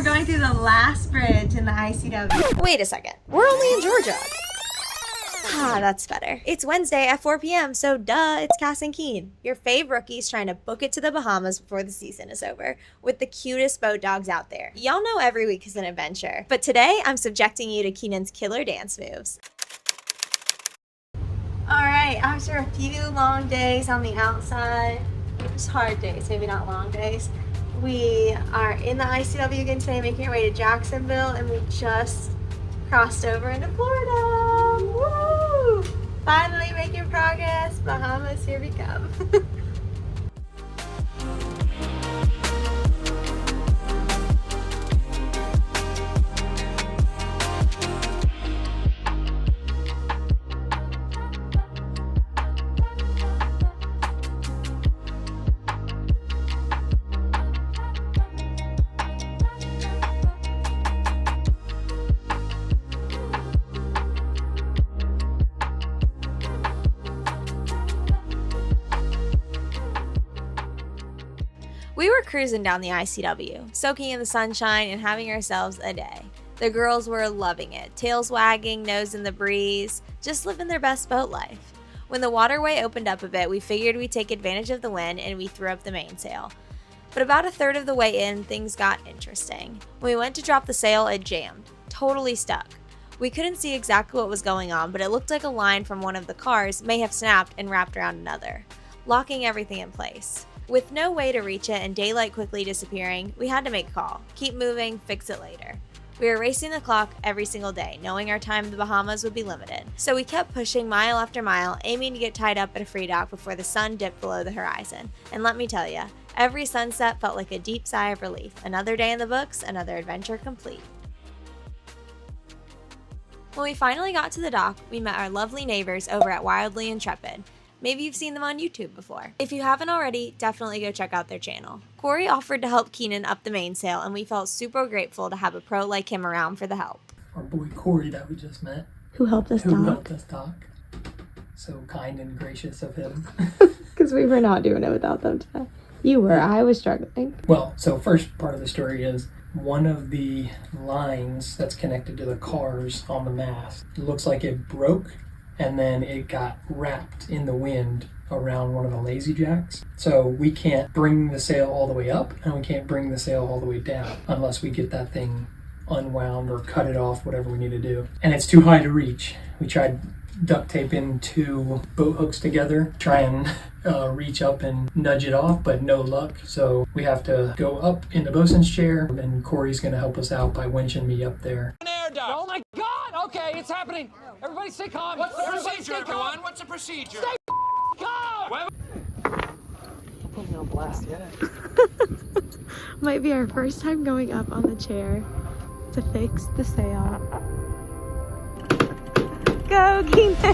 We're going through the last bridge in the ICW. Wait a second. We're only in Georgia. Ah, that's better. It's Wednesday at 4 p.m., so duh, it's Cass and Keen, your fave rookies trying to book it to the Bahamas before the season is over, with the cutest boat dogs out there. Y'all know every week is an adventure, but today I'm subjecting you to Keenan's killer dance moves. Alright, after a few long days on the outside, just hard days, maybe not long days, we are in the ICW again today, making our way to Jacksonville, and we just crossed over into Florida. Woo! Finally making progress. Bahamas, here we come. We were cruising down the ICW, soaking in the sunshine and having ourselves a day. The girls were loving it, tails wagging, nose in the breeze, just living their best boat life. When the waterway opened up a bit, we figured we'd take advantage of the wind and we threw up the mainsail. But about a third of the way in, things got interesting. When we went to drop the sail, it jammed, totally stuck. We couldn't see exactly what was going on, but it looked like a line from one of the cars may have snapped and wrapped around another, locking everything in place. With no way to reach it and daylight quickly disappearing, we had to make a call. Keep moving, fix it later. We were racing the clock every single day, knowing our time in the Bahamas would be limited. So we kept pushing mile after mile, aiming to get tied up at a free dock before the sun dipped below the horizon. And let me tell ya, every sunset felt like a deep sigh of relief. Another day in the books, another adventure complete. When we finally got to the dock, we met our lovely neighbors over at Wildly Intrepid. Maybe you've seen them on YouTube before. If you haven't already, definitely go check out their channel. Corey offered to help Keenan up the mainsail, and we felt super grateful to have a pro like him around for the help. Our boy Corey that we just met. Who helped us dock. So kind and gracious of him. Because we were not doing it without them today. You were, I was struggling. Well, so first part of the story is one of the lines that's connected to the cars on the mast. It looks like it broke, and then it got wrapped in the wind around one of the lazy jacks. So we can't bring the sail all the way up, and we can't bring the sail all the way down unless we get that thing unwound or cut it off, whatever we need to do. And it's too high to reach. We tried duct taping two boat hooks together, try and reach up and nudge it off, but no luck. So we have to go up in the bosun's chair, and Corey's gonna help us out by winching me up there. Oh my God! Okay, it's happening. Everybody stay calm. What's the procedure, everyone? What's the procedure? Stay calm. Don't put me on blast yet. Might be our first time going up on the chair to fix the sail. Go, Keenan!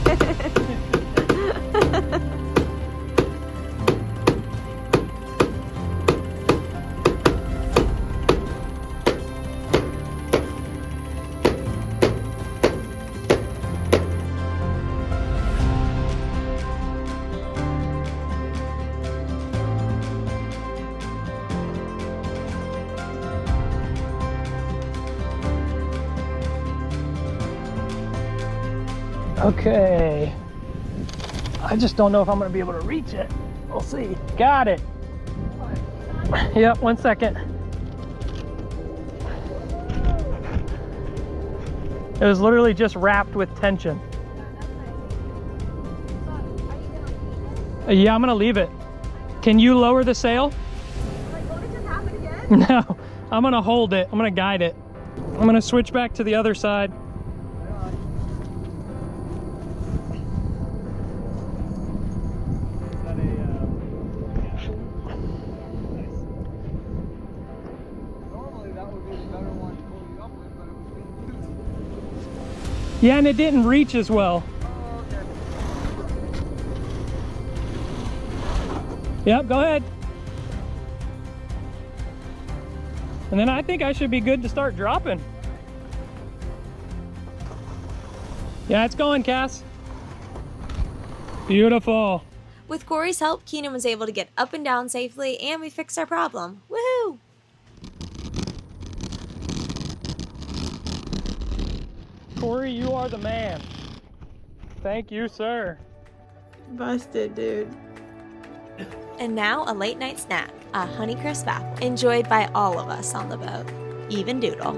Okay. I just don't know if I'm gonna be able to reach it. We'll see. Got it. Yep, 1 second. It was literally just wrapped with tension. Yeah, I'm gonna leave it. Can you lower the sail? Like, will it just happen again? No, I'm gonna hold it. I'm gonna guide it. I'm gonna switch back to the other side. Yeah, and it didn't reach as well. Yep, go ahead. And then I think I should be good to start dropping. Yeah, it's going, Cass. Beautiful. With Corey's help, Keenan was able to get up and down safely, and we fixed our problem. Woohoo! Corey, you are the man. Thank you, sir. Busted, dude. And now a late night snack, a Honeycrisp apple, enjoyed by all of us on the boat, even Doodle.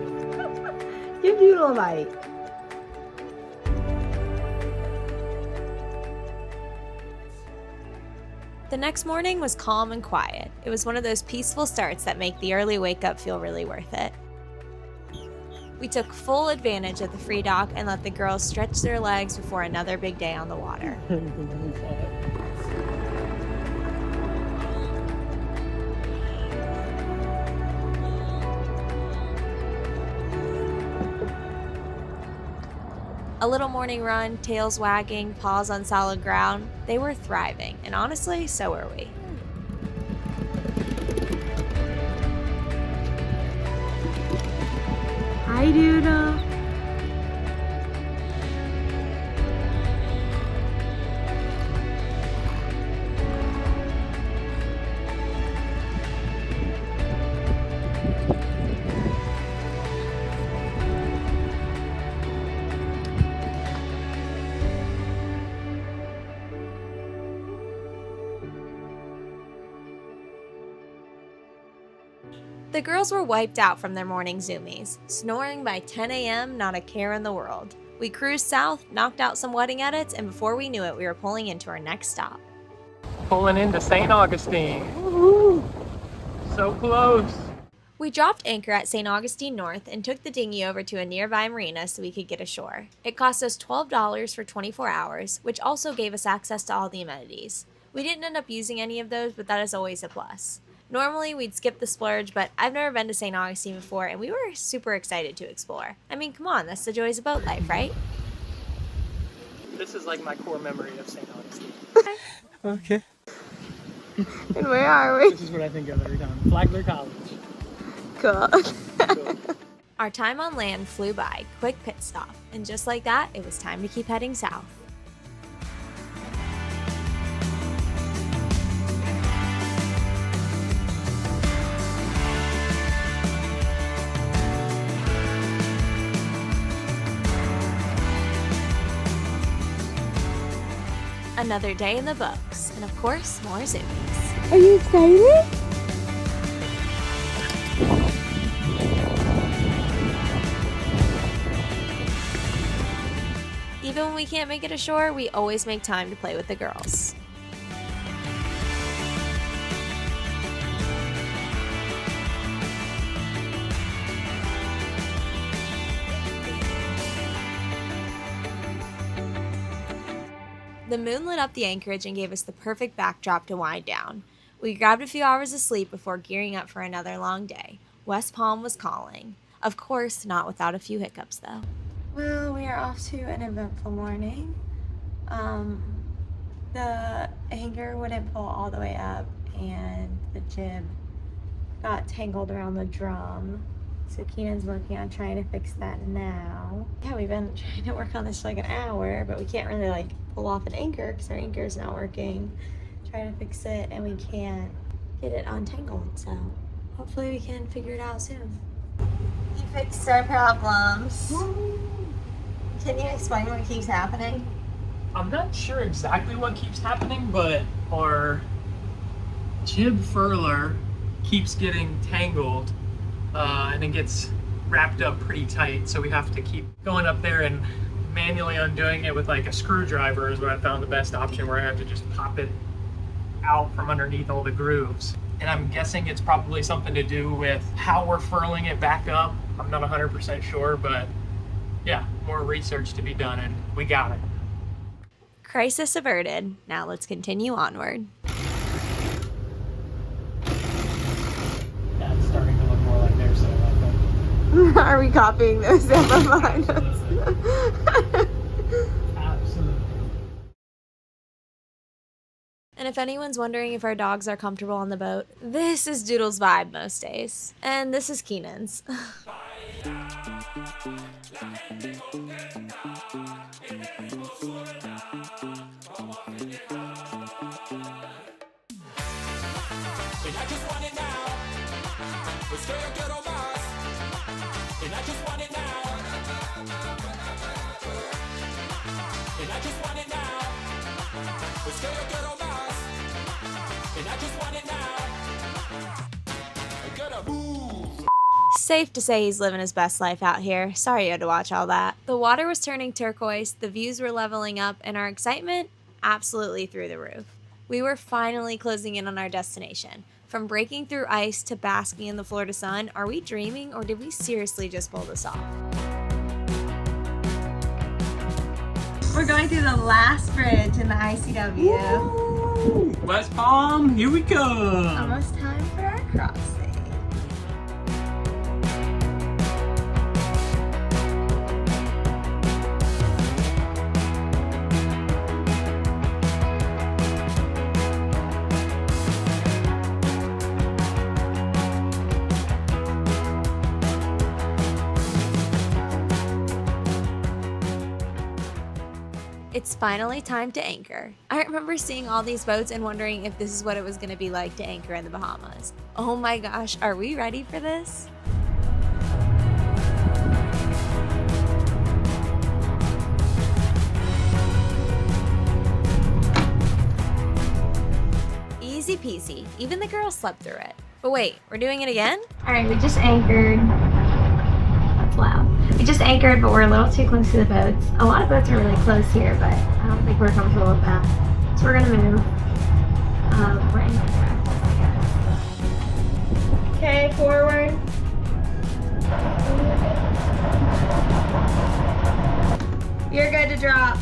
Give Doodle a bite. The next morning was calm and quiet. It was one of those peaceful starts that make the early wake up feel really worth it. We took full advantage of the free dock and let the girls stretch their legs before another big day on the water. A little morning run, tails wagging, paws on solid ground. They were thriving, and honestly, so were we. Hi, Doodle. The girls were wiped out from their morning zoomies, snoring by 10 a.m., not a care in the world. We cruised south, knocked out some wedding edits, and before we knew it, we were pulling into our next stop. Pulling into St. Augustine. Woo-hoo. So close. We dropped anchor at St. Augustine North and took the dinghy over to a nearby marina so we could get ashore. It cost us $12 for 24 hours, which also gave us access to all the amenities. We didn't end up using any of those, but that is always a plus. Normally, we'd skip the splurge, but I've never been to St. Augustine before, and we were super excited to explore. I mean, come on, that's the joys of boat life, right? This is like my core memory of St. Augustine. Okay. And where are we? This is what I think of every time. Flagler College. Cool. Cool. Our time on land flew by, quick pit stop, and just like that, it was time to keep heading south. Another day in the books, and of course, more zoomies. Are you excited? Even when we can't make it ashore, we always make time to play with the girls. The moon lit up the anchorage and gave us the perfect backdrop to wind down. We grabbed a few hours of sleep before gearing up for another long day. West Palm was calling. Of course, not without a few hiccups, though. Well, we are off to an eventful morning. The anchor wouldn't pull all the way up, and the jib got tangled around the drum. So Keenan's working on trying to fix that now. Yeah, we've been trying to work on this for like an hour, but we can't really pull off an anchor because our anchor is not working. Trying to fix it, and we can't get it untangled. So hopefully we can figure it out soon. He fixed our problems. Can you explain what keeps happening? I'm not sure exactly what keeps happening, but our jib furler keeps getting tangled and it gets wrapped up pretty tight. So we have to keep going up there and manually undoing it with like a screwdriver is what I found the best option, where I have to just pop it out from underneath all the grooves. And I'm guessing it's probably something to do with how we're furling it back up. I'm not 100% sure, but yeah, more research to be done, and we got it. Crisis averted. Now let's continue onward. Yeah, it's starting to look more like their sail, I think. Are we copying those down behind us? Absolutely. And if anyone's wondering if our dogs are comfortable on the boat, this is Doodle's vibe most days. And this is Keenan's. Safe to say he's living his best life out here. Sorry you had to watch all that. The water was turning turquoise, the views were leveling up, and our excitement absolutely through the roof. We were finally closing in on our destination. From breaking through ice to basking in the Florida sun, are we dreaming or did we seriously just pull this off? We're going through the last bridge in the ICW. Woo! West Palm, here we go. Almost time for our crossing. It's finally time to anchor. I remember seeing all these boats and wondering if this is what it was going to be like to anchor in the Bahamas. Oh my gosh, are we ready for this? Easy peasy. Even the girls slept through it. But wait, we're doing it again? All right, we just anchored. That's loud. We just anchored, but we're a little too close to the boats. A lot of boats are really close here, but I don't think we're comfortable with that. So we're gonna move. We're anchored practice, I guess. Okay, forward. You're good to drop.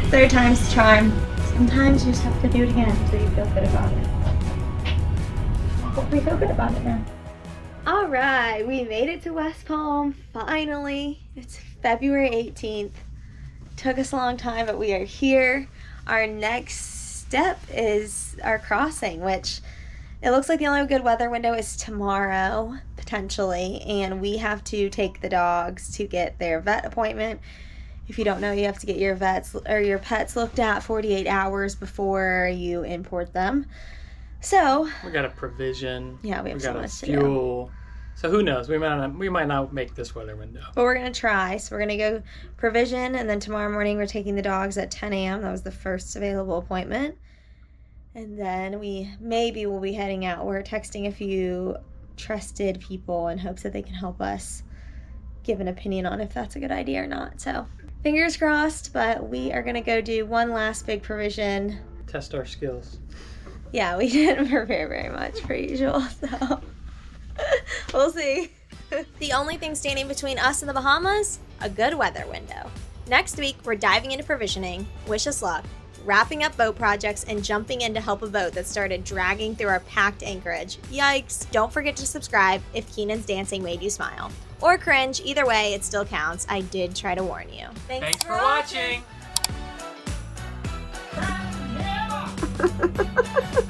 Third time's the charm. Sometimes you just have to do it again until you feel good about it. Hope we feel good about it now. All right, we made it to West Palm, finally. It's February 18th. Took us a long time, but we are here. Our next step is our crossing, which it looks like the only good weather window is tomorrow, potentially, and we have to take the dogs to get their vet appointment. If you don't know, you have to get your vets or your pets looked at 48 hours before you import them. So We got a provision. yeah, we have so got a much to do. fuel. So who knows? We might not make this weather window. But we're gonna try. So we're gonna go provision, and then tomorrow morning we're taking the dogs at 10 a.m. That was the first available appointment. And then we maybe will be heading out. We're texting a few trusted people in hopes that they can help us give an opinion on if that's a good idea or not. So fingers crossed, but we are gonna go do one last big provision. Test our skills. Yeah, we didn't prepare very much per usual, so we'll see. The only thing standing between us and the Bahamas, a good weather window. Next week, we're diving into provisioning, wish us luck, wrapping up boat projects, and jumping in to help a boat that started dragging through our packed anchorage. Yikes! Don't forget to subscribe if Keenan's dancing made you smile. Or cringe, either way, it still counts. I did try to warn you. Thanks for watching. Ha ha ha ha.